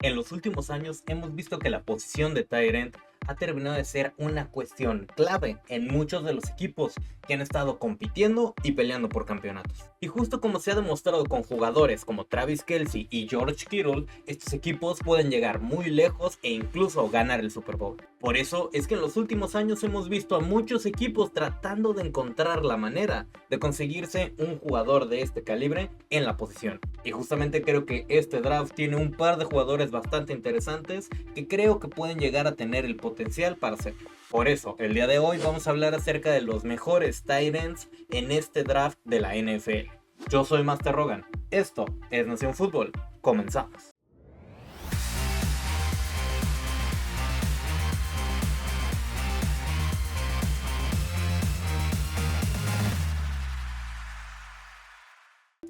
En los últimos años hemos visto que la posición de tight end ha terminado de ser una cuestión clave en muchos de los equipos que han estado compitiendo y peleando por campeonatos. Y justo como se ha demostrado con jugadores como Travis Kelce y George Kittle, estos equipos pueden llegar muy lejos e incluso ganar el Super Bowl. Por eso es que en los últimos años hemos visto a muchos equipos tratando de encontrar la manera de conseguirse un jugador de este calibre en la posición. Y justamente creo que este draft tiene un par de jugadores bastante interesantes que creo que pueden llegar a tener el potencial para hacerlo. Por eso, el día de hoy vamos a hablar acerca de los mejores tight ends en este draft de la NFL. Yo soy Master Rogan, esto es Nación Fútbol, comenzamos.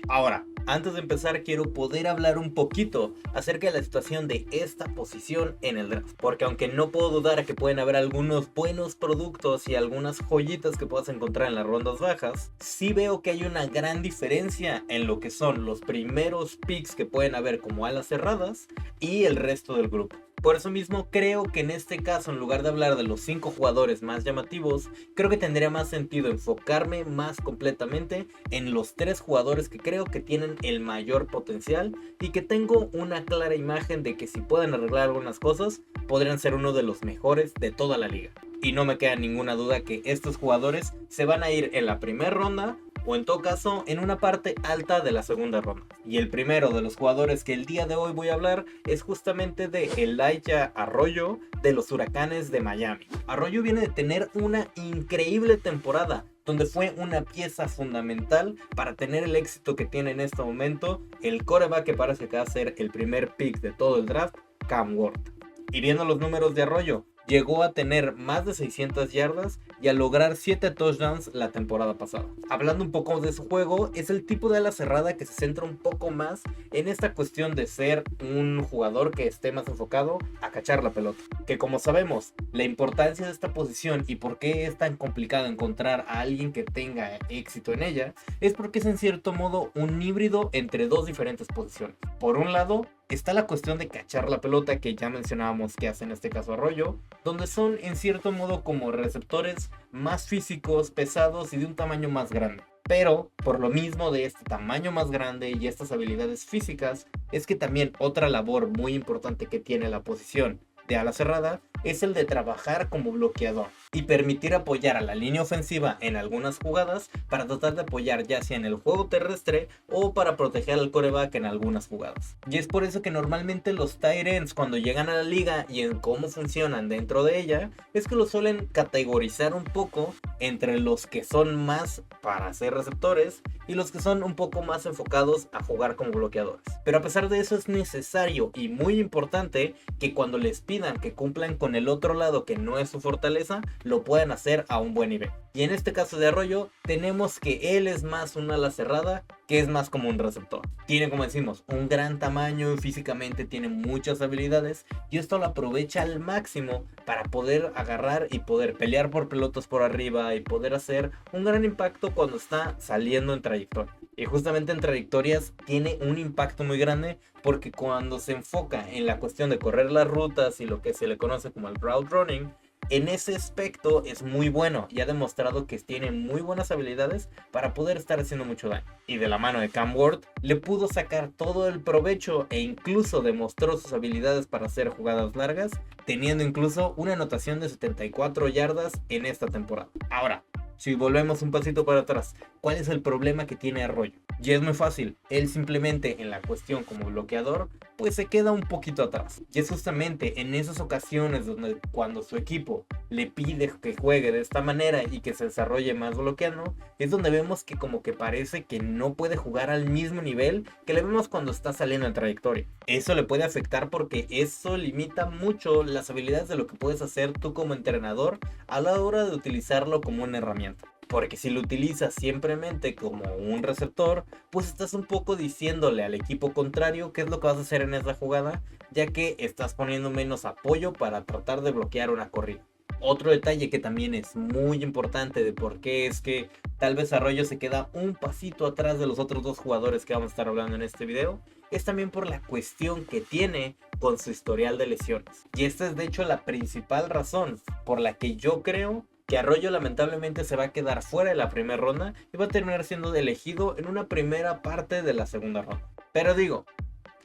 Ahora, antes de empezar quiero poder hablar un poquito acerca de la situación de esta posición en el draft, porque aunque no puedo dudar a que pueden haber algunos buenos productos y algunas joyitas que puedas encontrar en las rondas bajas, sí veo que hay una gran diferencia en lo que son los primeros picks que pueden haber como alas cerradas y el resto del grupo. Por eso mismo creo que en este caso, en lugar de hablar de los 5 jugadores más llamativos, creo que tendría más sentido enfocarme más completamente en los 3 jugadores que creo que tienen el mayor potencial y que tengo una clara imagen de que si pueden arreglar algunas cosas, podrían ser uno de los mejores de toda la liga. Y no me queda ninguna duda que estos jugadores se van a ir en la primera ronda o en todo caso en una parte alta de la segunda ronda. Y el primero de los jugadores que el día de hoy voy a hablar es justamente de Elijah Arroyo de los Huracanes de Miami. Arroyo viene de tener una increíble temporada donde fue una pieza fundamental para tener el éxito que tiene en este momento el quarterback que parece que va a ser el primer pick de todo el draft, Cam Ward. Y viendo los números de Arroyo, llegó a tener más de 600 yardas y a lograr 7 touchdowns la temporada pasada. Hablando un poco de su juego, es el tipo de ala cerrada que se centra un poco más en esta cuestión de ser un jugador que esté más enfocado a cachar la pelota. Que como sabemos, la importancia de esta posición y por qué es tan complicado encontrar a alguien que tenga éxito en ella, es porque es en cierto modo un híbrido entre dos diferentes posiciones. Por un lado, está la cuestión de cachar la pelota que ya mencionábamos que hace en este caso Arroyo, donde son en cierto modo como receptores más físicos, pesados y de un tamaño más grande. Pero por lo mismo de este tamaño más grande y estas habilidades físicas, es que también otra labor muy importante que tiene la posición de ala cerrada es el de trabajar como bloqueador y permitir apoyar a la línea ofensiva en algunas jugadas para tratar de apoyar ya sea en el juego terrestre o para proteger al quarterback en algunas jugadas. Y es por eso que normalmente los tight ends cuando llegan a la liga y en cómo funcionan dentro de ella es que los suelen categorizar un poco entre los que son más para ser receptores y los que son un poco más enfocados a jugar como bloqueadores. Pero a pesar de eso es necesario y muy importante que cuando les pidan que cumplan con el otro lado que no es su fortaleza, lo puedan hacer a un buen nivel. Y en este caso de Arroyo, tenemos que él es más una ala cerrada que es más como un receptor. Tiene, como decimos, un gran tamaño y físicamente tiene muchas habilidades y esto lo aprovecha al máximo para poder agarrar y poder pelear por pelotas por arriba y poder hacer un gran impacto cuando está saliendo en trayectoria. Y justamente en trayectorias tiene un impacto muy grande porque cuando se enfoca en la cuestión de correr las rutas y lo que se le conoce como el route running, en ese aspecto es muy bueno y ha demostrado que tiene muy buenas habilidades para poder estar haciendo mucho daño. Y de la mano de Cam Ward le pudo sacar todo el provecho e incluso demostró sus habilidades para hacer jugadas largas, teniendo incluso una anotación de 74 yardas en esta temporada. Ahora, si volvemos un pasito para atrás, ¿cuál es el problema que tiene Arroyo? Y es muy fácil, él simplemente en la cuestión como bloqueador, pues se queda un poquito atrás. Y es justamente en esas ocasiones donde cuando su equipo le pide que juegue de esta manera y que se desarrolle más bloqueando, es donde vemos que como que parece que no puede jugar al mismo nivel que le vemos cuando está saliendo en trayectoria. Eso le puede afectar porque eso limita mucho las habilidades de lo que puedes hacer tú como entrenador a la hora de utilizarlo como una herramienta. Porque si lo utilizas simplemente como un receptor, pues estás un poco diciéndole al equipo contrario qué es lo que vas a hacer en esa jugada, ya que estás poniendo menos apoyo para tratar de bloquear una corrida. Otro detalle que también es muy importante de por qué es que tal vez Arroyo se queda un pasito atrás de los otros dos jugadores que vamos a estar hablando en este video, es también por la cuestión que tiene con su historial de lesiones. Y esta es de hecho la principal razón por la que yo creo que Arroyo lamentablemente se va a quedar fuera de la primera ronda y va a terminar siendo elegido en una primera parte de la segunda ronda. Pero digo,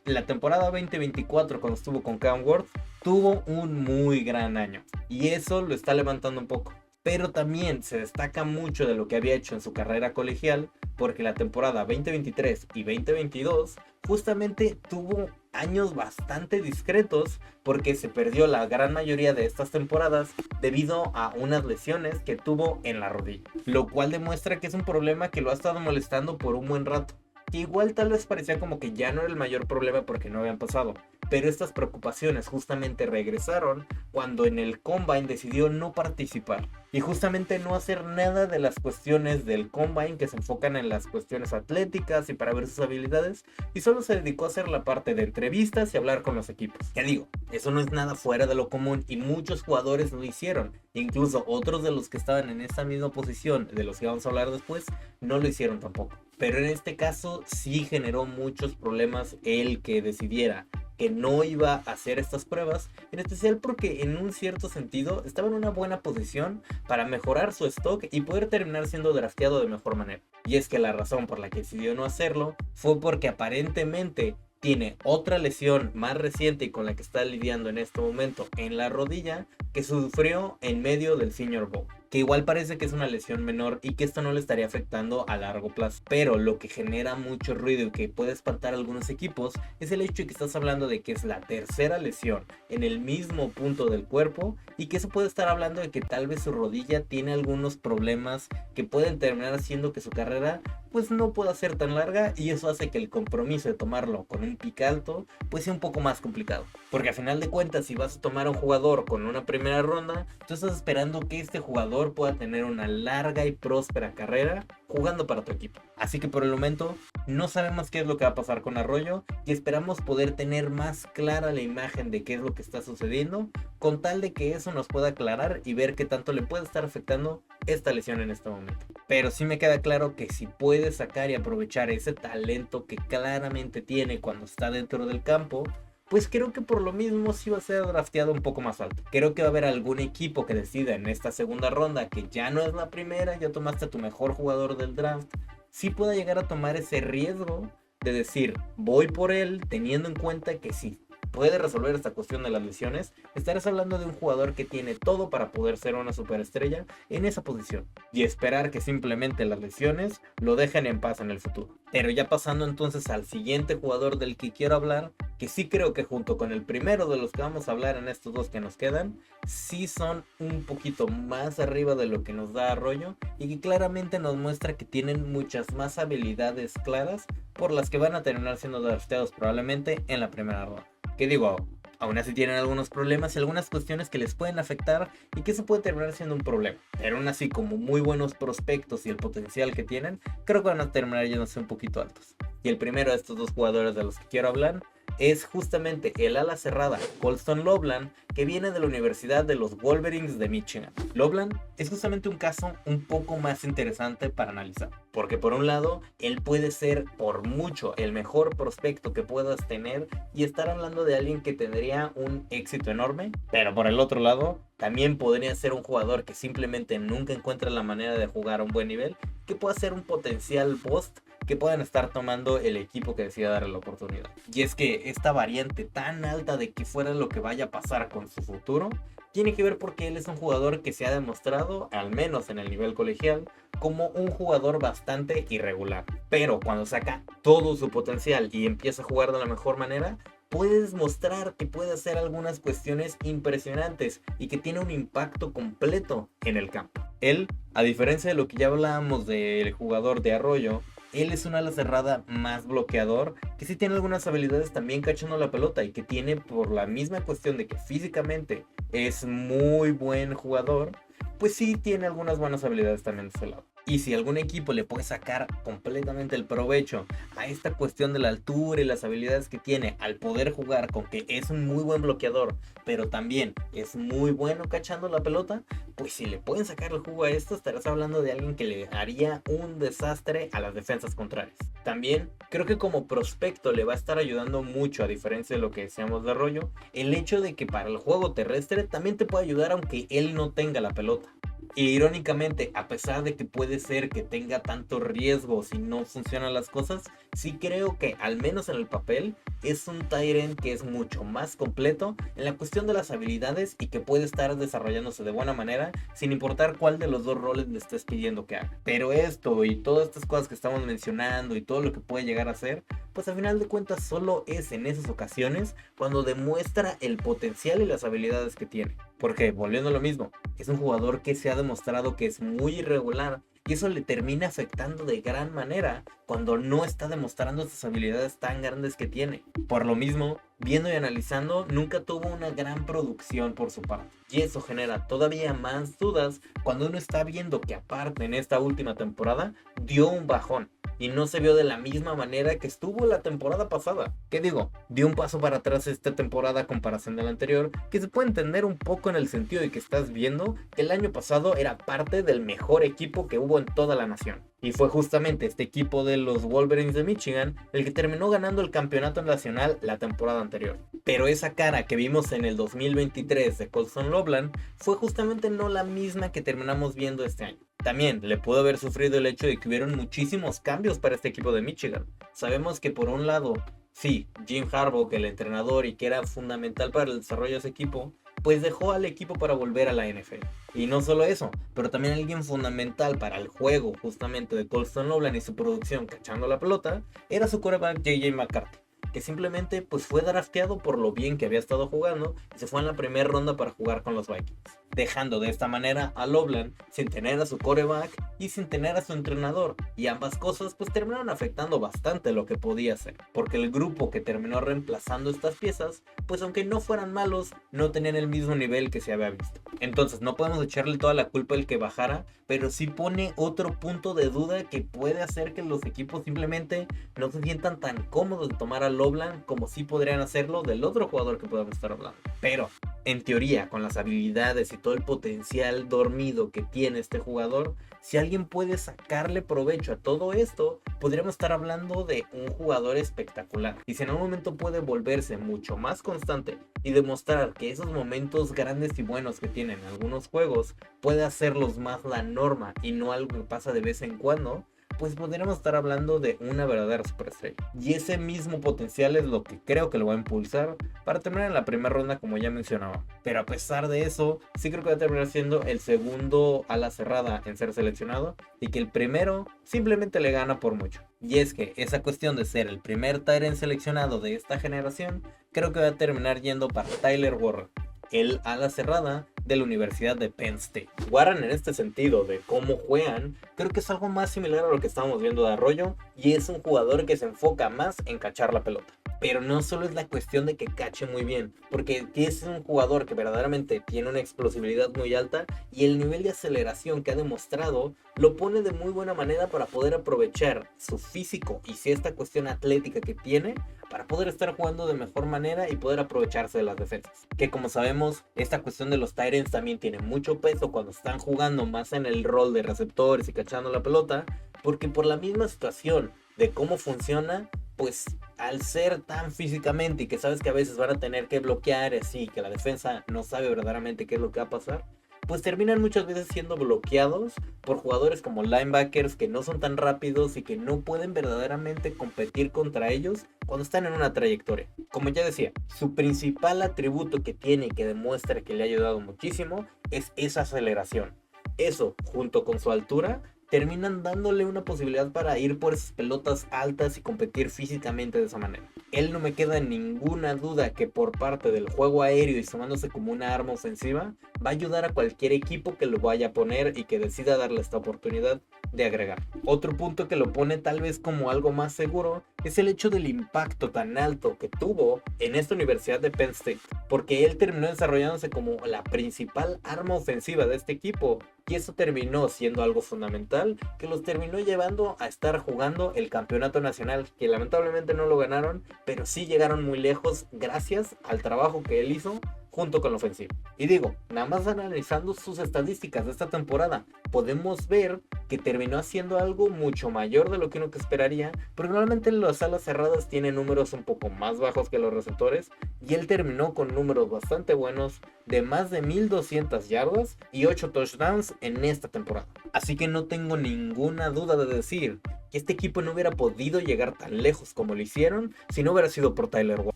la temporada 2024 cuando estuvo con Cam Ward tuvo un muy gran año y eso lo está levantando un poco. Pero también se destaca mucho de lo que había hecho en su carrera colegial, porque la temporada 2023 y 2022 justamente tuvo años bastante discretos, porque se perdió la gran mayoría de estas temporadas debido a unas lesiones que tuvo en la rodilla, lo cual demuestra que es un problema que lo ha estado molestando por un buen rato. Que igual tal vez parecía como que ya no era el mayor problema porque no habían pasado, pero estas preocupaciones justamente regresaron cuando en el Combine decidió no participar y justamente no hacer nada de las cuestiones del Combine que se enfocan en las cuestiones atléticas y para ver sus habilidades, y solo se dedicó a hacer la parte de entrevistas y hablar con los equipos. Ya digo, eso no es nada fuera de lo común y muchos jugadores lo hicieron, incluso otros de los que estaban en esa misma posición de los que vamos a hablar después no lo hicieron tampoco. Pero en este caso sí generó muchos problemas el que decidiera que no iba a hacer estas pruebas, en especial porque en un cierto sentido estaba en una buena posición para mejorar su stock y poder terminar siendo drafteado de mejor manera. Y es que la razón por la que decidió no hacerlo fue porque aparentemente tiene otra lesión más reciente y con la que está lidiando en este momento en la rodilla que sufrió en medio del Senior Bowl, que igual parece que es una lesión menor y que esto no le estaría afectando a largo plazo, pero lo que genera mucho ruido y que puede espantar a algunos equipos es el hecho de que estás hablando de que es la tercera lesión en el mismo punto del cuerpo y que eso puede estar hablando de que tal vez su rodilla tiene algunos problemas que pueden terminar haciendo que su carrera pues no pueda ser tan larga, y eso hace que el compromiso de tomarlo con un pick alto pues sea un poco más complicado, porque a final de cuentas si vas a tomar a un jugador con una primera ronda, tú estás esperando que este jugador pueda tener una larga y próspera carrera jugando para tu equipo. Así que por el momento no sabemos qué es lo que va a pasar con Arroyo y esperamos poder tener más clara la imagen de qué es lo que está sucediendo, con tal de que eso nos pueda aclarar y ver qué tanto le puede estar afectando esta lesión en este momento. Pero sí me queda claro que si puede sacar y aprovechar ese talento que claramente tiene cuando está dentro del campo, pues creo que por lo mismo sí va a ser drafteado un poco más alto. Creo que va a haber algún equipo que decida en esta segunda ronda, que ya no es la primera, ya tomaste a tu mejor jugador del draft, sí pueda llegar a tomar ese riesgo de decir, voy por él, teniendo en cuenta que sí puede resolver esta cuestión de las lesiones, estarás hablando de un jugador que tiene todo para poder ser una superestrella en esa posición, y esperar que simplemente las lesiones lo dejen en paz en el futuro. Pero ya pasando entonces al siguiente jugador del que quiero hablar, que sí creo que junto con el primero de los que vamos a hablar en estos dos que nos quedan, sí son un poquito más arriba de lo que nos da Arroyo, y que claramente nos muestra que tienen muchas más habilidades claras por las que van a terminar siendo drafteados probablemente en la primera ronda. ¿Qué digo? Aún así tienen algunos problemas y algunas cuestiones que les pueden afectar y que eso puede terminar siendo un problema. Pero aún así, como muy buenos prospectos y el potencial que tienen, creo que van a terminar yéndose un poquito altos. Y el primero de estos dos jugadores de los que quiero hablar es justamente el ala cerrada Colston Loveland, que viene de la Universidad de los Wolverines de Michigan. Loveland es justamente un caso un poco más interesante para analizar, porque por un lado, él puede ser por mucho el mejor prospecto que puedas tener y estar hablando de alguien que tendría un éxito enorme, pero por el otro lado, también podría ser un jugador que simplemente nunca encuentra la manera de jugar a un buen nivel, que pueda ser un potencial bust que puedan estar tomando el equipo que decida darle la oportunidad. Y es que esta variante tan alta de que fuera lo que vaya a pasar con su futuro tiene que ver porque él es un jugador que se ha demostrado, al menos en el nivel colegial, como un jugador bastante irregular. Pero cuando saca todo su potencial y empieza a jugar de la mejor manera, puedes mostrar que puede hacer algunas cuestiones impresionantes y que tiene un impacto completo en el campo. Él, a diferencia de lo que ya hablábamos del jugador de Arroyo, él es una ala cerrada más bloqueador, que sí tiene algunas habilidades también cachando la pelota y que tiene, por la misma cuestión de que físicamente es muy buen jugador, pues sí tiene algunas buenas habilidades también de ese lado. Y si algún equipo le puede sacar completamente el provecho a esta cuestión de la altura y las habilidades que tiene al poder jugar con que es un muy buen bloqueador, pero también es muy bueno cachando la pelota, pues si le pueden sacar el jugo a esto, estarás hablando de alguien que le haría un desastre a las defensas contrarias. También creo que como prospecto le va a estar ayudando mucho, a diferencia de lo que decíamos de Arroyo, el hecho de que para el juego terrestre también te puede ayudar aunque él no tenga la pelota. Y irónicamente, a pesar de que puede ser que tenga tanto riesgo si no funcionan las cosas, sí creo que, al menos en el papel, es un Tyrant que es mucho más completo en la cuestión de las habilidades y que puede estar desarrollándose de buena manera sin importar cuál de los dos roles le estés pidiendo que haga. Pero esto y todas estas cosas que estamos mencionando y todo lo que puede llegar a ser, pues al final de cuentas solo es en esas ocasiones cuando demuestra el potencial y las habilidades que tiene. Porque, volviendo a lo mismo, es un jugador que se ha demostrado que es muy irregular y eso le termina afectando de gran manera cuando no está demostrando esas habilidades tan grandes que tiene. Por lo mismo, viendo y analizando, nunca tuvo una gran producción por su parte. Y eso genera todavía más dudas cuando uno está viendo que aparte en esta última temporada dio un bajón. Y no se vio de la misma manera que estuvo la temporada pasada. ¿Qué digo? Dio un paso para atrás esta temporada a comparación de la anterior, que se puede entender un poco en el sentido de que estás viendo que el año pasado era parte del mejor equipo que hubo en toda la nación. Y fue justamente este equipo de los Wolverines de Michigan el que terminó ganando el campeonato nacional la temporada anterior. Pero esa cara que vimos en el 2023 de Colston Loveland fue justamente no la misma que terminamos viendo este año. También le pudo haber sufrido el hecho de que hubieron muchísimos cambios para este equipo de Michigan. Sabemos que por un lado, sí, Jim Harbaugh, el entrenador y que era fundamental para el desarrollo de ese equipo, pues dejó al equipo para volver a la NFL. Y no solo eso, pero también alguien fundamental para el juego justamente de Colston Loveland y su producción cachando la pelota, era su quarterback J.J. McCarthy, que simplemente pues fue drafteado por lo bien que había estado jugando y se fue en la primera ronda para jugar con los Vikings, dejando de esta manera a Loveland sin tener a su quarterback y sin tener a su entrenador, y ambas cosas pues terminaron afectando bastante lo que podía hacer, porque el grupo que terminó reemplazando estas piezas pues aunque no fueran malos, no tenían el mismo nivel que se había visto. Entonces no podemos echarle toda la culpa al que bajara, pero sí pone otro punto de duda que puede hacer que los equipos simplemente no se sientan tan cómodos de tomar a Loveland como sí podrían hacerlo del otro jugador que podemos estar hablando. Pero en teoría, con las habilidades y todo el potencial dormido que tiene este jugador, si alguien puede sacarle provecho a todo esto, podríamos estar hablando de un jugador espectacular. Y si en algún momento puede volverse mucho más constante y demostrar que esos momentos grandes y buenos que tienen algunos juegos puede hacerlos más la norma y no algo que pasa de vez en cuando, pues podríamos estar hablando de una verdadera superestrella. Y ese mismo potencial es lo que creo que lo va a impulsar para terminar en la primera ronda, como ya mencionaba. Pero a pesar de eso, sí creo que va a terminar siendo el segundo ala cerrada en ser seleccionado y que el primero simplemente le gana por mucho. Y es que esa cuestión de ser el primer Tyrant seleccionado de esta generación, creo que va a terminar yendo para Tyler Warren, el ala cerrada de la Universidad de Penn State. Warren, en este sentido de cómo juegan, creo que es algo más similar a lo que estábamos viendo de Arroyo, y es un jugador que se enfoca más en cachar la pelota. Pero no solo es la cuestión de que cache muy bien, porque es un jugador que verdaderamente tiene una explosividad muy alta y el nivel de aceleración que ha demostrado lo pone de muy buena manera para poder aprovechar su físico y si esta cuestión atlética que tiene para poder estar jugando de mejor manera y poder aprovecharse de las defensas. Que como sabemos, esta cuestión de los Tyrants también tiene mucho peso cuando están jugando más en el rol de receptores y cachando la pelota, porque por la misma situación de cómo funciona, pues al ser tan físicamente y que sabes que a veces van a tener que bloquear así, que la defensa no sabe verdaderamente qué es lo que va a pasar, pues terminan muchas veces siendo bloqueados por jugadores como linebackers que no son tan rápidos y que no pueden verdaderamente competir contra ellos cuando están en una trayectoria. Como ya decía, su principal atributo que tiene y que demuestra que le ha ayudado muchísimo es esa aceleración. Eso, junto con su altura, terminan dándole una posibilidad para ir por esas pelotas altas y competir físicamente de esa manera. Él no me queda ninguna duda que por parte del juego aéreo y sumándose como una arma ofensiva, va a ayudar a cualquier equipo que lo vaya a poner y que decida darle esta oportunidad de agregar. Otro punto que lo pone tal vez como algo más seguro es el hecho del impacto tan alto que tuvo en esta Universidad de Penn State, porque él terminó desarrollándose como la principal arma ofensiva de este equipo Y eso terminó siendo algo fundamental que los terminó llevando a estar jugando el campeonato nacional, que lamentablemente no lo ganaron, pero sí llegaron muy lejos gracias al trabajo que él hizo junto con la ofensiva. Y digo, nada más analizando sus estadísticas de esta temporada, podemos ver que terminó haciendo algo mucho mayor de lo que uno que esperaría, porque normalmente las alas cerradas tienen números un poco más bajos que los receptores, y él terminó con números bastante buenos de más de 1200 yardas y 8 touchdowns en esta temporada. Así que no tengo ninguna duda de decir que este equipo no hubiera podido llegar tan lejos como lo hicieron si no hubiera sido por Tyler Watt.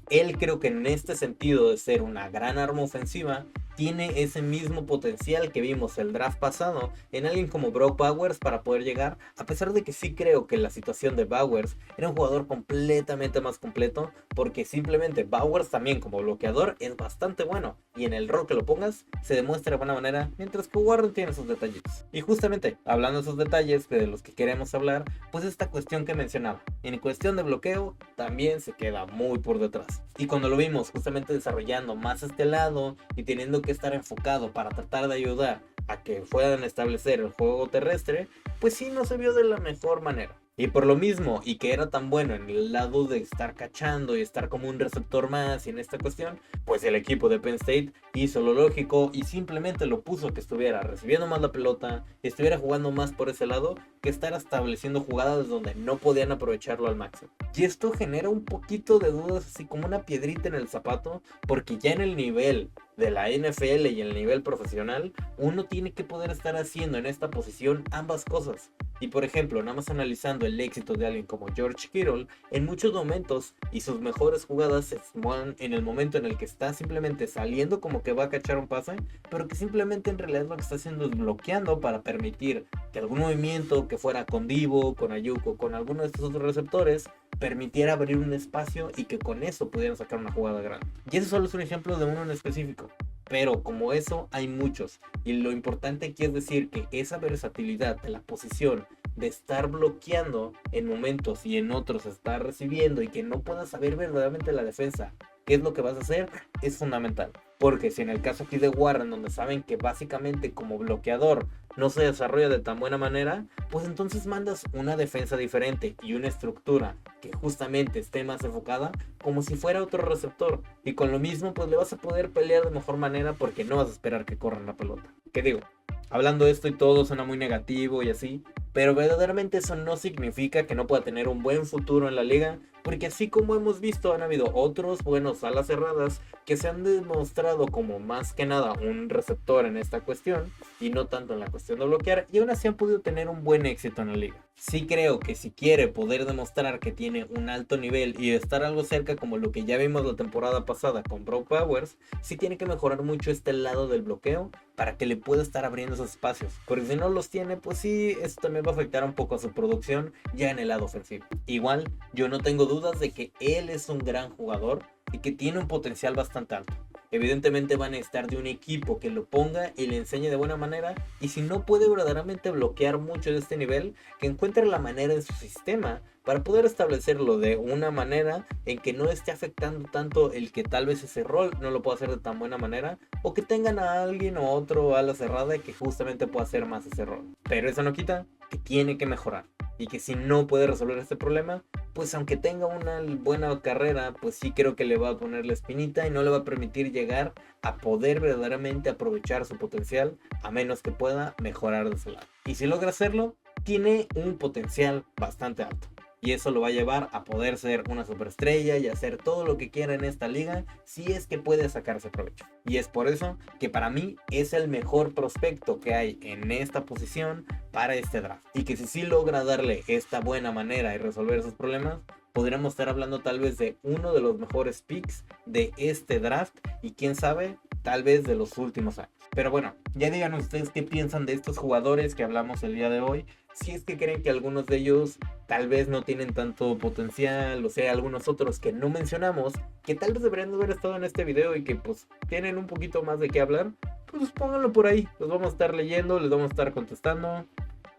Él creo que en este sentido de ser una gran arma ofensiva, tiene ese mismo potencial que vimos el draft pasado en alguien como Brock Bowers para poder llegar, a pesar de que sí creo que la situación de Bowers era un jugador completamente más completo, porque simplemente Bowers también como bloqueador es bastante bueno y en el rol que lo pongas se demuestra de buena manera, mientras que Warren tiene sus detallitos. Y justamente hablando de esos detalles de los que queremos hablar, pues esta cuestión que mencionaba, en cuestión de bloqueo también se queda muy por detrás. Y cuando lo vimos justamente desarrollando más este lado y teniendo que estar enfocado para tratar de ayudar a que puedan establecer el juego terrestre, pues sí no se vio de la mejor manera. Y por lo mismo, y que era tan bueno en el lado de estar cachando y estar como un receptor más y en esta cuestión, pues el equipo de Penn State hizo lo lógico y simplemente lo puso que estuviera recibiendo más la pelota, estuviera jugando más por ese lado, que estar estableciendo jugadas donde no podían aprovecharlo al máximo. Y esto genera un poquito de dudas, así como una piedrita en el zapato, porque ya en el nivel de la NFL y el nivel profesional, uno tiene que poder estar haciendo en esta posición ambas cosas. Y por ejemplo, nada más analizando el éxito de alguien como George Kittle, en muchos momentos y sus mejores jugadas se mueven en el momento en el que está simplemente saliendo como que va a cachar un pase, pero que simplemente en realidad lo que está haciendo es bloqueando para permitir que algún movimiento que fuera con Divo, con Ayuk o con alguno de estos otros receptores permitiera abrir un espacio y que con eso pudieran sacar una jugada grande. Y eso solo es un ejemplo de uno en específico. Pero como eso hay muchos, y lo importante aquí es decir que esa versatilidad de la posición de estar bloqueando en momentos y en otros estar recibiendo y que no puedas saber verdaderamente la defensa qué es lo que vas a hacer es fundamental. Porque si en el caso aquí de Warren, donde saben que básicamente como bloqueador no se desarrolla de tan buena manera, pues entonces mandas una defensa diferente y una estructura que justamente esté más enfocada como si fuera otro receptor. Y con lo mismo pues le vas a poder pelear de mejor manera porque no vas a esperar que corran la pelota. ¿Qué digo? Hablando de esto y todo suena muy negativo y así, pero verdaderamente eso no significa que no pueda tener un buen futuro en la liga, porque así como hemos visto han habido otros buenos alas cerradas que se han demostrado como más que nada un receptor en esta cuestión y no tanto en la cuestión de bloquear, y aún así han podido tener un buen éxito en la liga. Sí creo que si quiere poder demostrar que tiene un alto nivel y estar algo cerca como lo que ya vimos la temporada pasada con Brock Bowers, sí tiene que mejorar mucho este lado del bloqueo para que le pueda estar abriendo esos espacios, porque si no los tiene pues sí, esto también va a afectar un poco a su producción ya en el lado ofensivo. Igual yo no tengo dudas de que él es un gran jugador y que tiene un potencial bastante alto. Evidentemente van a estar de un equipo que lo ponga y le enseñe de buena manera, y si no puede verdaderamente bloquear mucho de este nivel, que encuentre la manera en su sistema para poder establecerlo de una manera en que no esté afectando tanto el que tal vez ese rol no lo pueda hacer de tan buena manera, o que tengan a alguien o otro ala cerrada que justamente pueda hacer más ese rol. Pero eso no quita que tiene que mejorar, y que si no puede resolver este problema, pues aunque tenga una buena carrera, pues sí creo que le va a poner la espinita y no le va a permitir llegar a poder verdaderamente aprovechar su potencial, a menos que pueda mejorar de ese lado. Y si logra hacerlo, tiene un potencial bastante alto. Y eso lo va a llevar a poder ser una superestrella y hacer todo lo que quiera en esta liga, si es que puede sacarse provecho. Y es por eso que para mí es el mejor prospecto que hay en esta posición para este draft. Y que si sí logra darle esta buena manera y resolver esos problemas, podríamos estar hablando tal vez de uno de los mejores picks de este draft, y quién sabe, tal vez de los últimos años. Pero bueno, ya digan ustedes qué piensan de estos jugadores que hablamos el día de hoy. Si es que creen que algunos de ellos tal vez no tienen tanto potencial, o sea, algunos otros que no mencionamos, que tal vez deberían de haber estado en este video y que pues tienen un poquito más de qué hablar, pues pónganlo por ahí. Los vamos a estar leyendo, les vamos a estar contestando.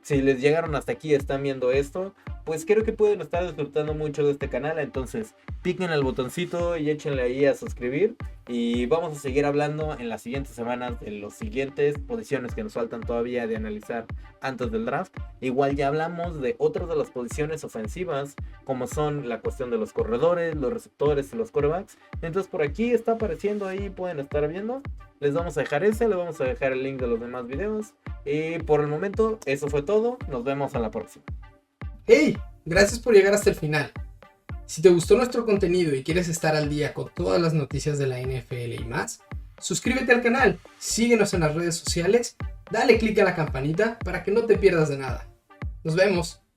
Si les llegaron hasta aquí y están viendo esto, pues creo que pueden estar disfrutando mucho de este canal. Entonces piquen el botoncito y échenle ahí a suscribir. Y vamos a seguir hablando en las siguientes semanas de las siguientes posiciones que nos faltan todavía de analizar antes del draft. Igual ya hablamos de otras de las posiciones ofensivas, como son la cuestión de los corredores, los receptores y los quarterbacks. Entonces por aquí está apareciendo, ahí pueden estar viendo. Les vamos a dejar ese, les vamos a dejar el link de los demás videos. Y por el momento eso fue todo. Nos vemos a la próxima. ¡Hey! Gracias por llegar hasta el final. Si te gustó nuestro contenido y quieres estar al día con todas las noticias de la NFL y más, suscríbete al canal, síguenos en las redes sociales, dale click a la campanita para que no te pierdas de nada. Nos vemos.